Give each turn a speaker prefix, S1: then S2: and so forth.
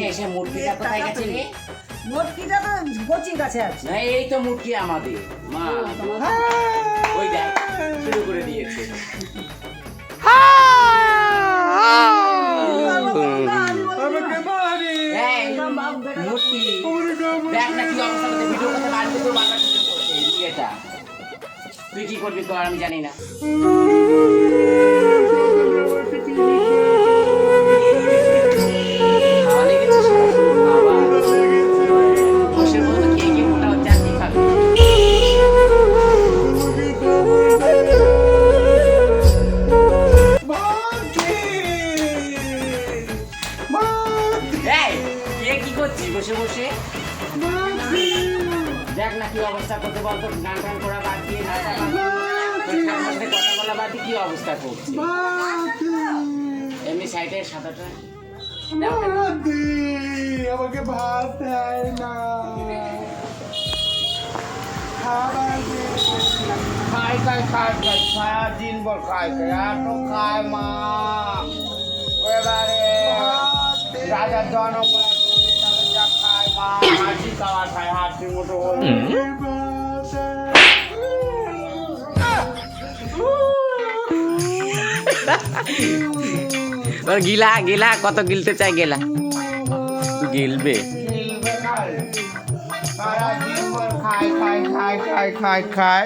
S1: এসে মুটকিটা কোথায় গেছে রে?
S2: মুটকিটা তো কচি গাছে আছে।
S1: না এই তো মুটকি আমাদের মা ওই দেখ শুরু করে দিয়েছে। এই, মুটকি দেখ না কি অবস্থা করছে, ভিডিও করতে পারবি তো বারবার ভিডিও করছে এই বিয়েটা। তুই কি করবি তো আমি জানি না। খাওয়া লেগেছে খাওয়া বসে বলতো কে কে মোটা হচ্ছে আর কি খাবে। এই, কে কি করছিস বসে বসে? দেখ না কি অবস্থা করতে বলতো, গান টান করা বাদ দিয়ে নাচা বাদ দিয়ে, কথা বলা বাদ দিয়ে কি অবস্থা করছে। এমনি সাইডে সাদাটা
S3: আমাকে ভাত দেয় না, খাবার খাই খাই খাই খাই সারাদিন ভর খাই খাই এত খায় মা। এবারে রাজার জন্ম যা খায় মা, হাসি খাওয়া খায়, হাসি মতো হলে
S1: গিলা গিলা কত গিলতে চাই গেলা তুই গিলবে।
S3: সারাদিন ভর খাই খাই খাই খাই খাই খাই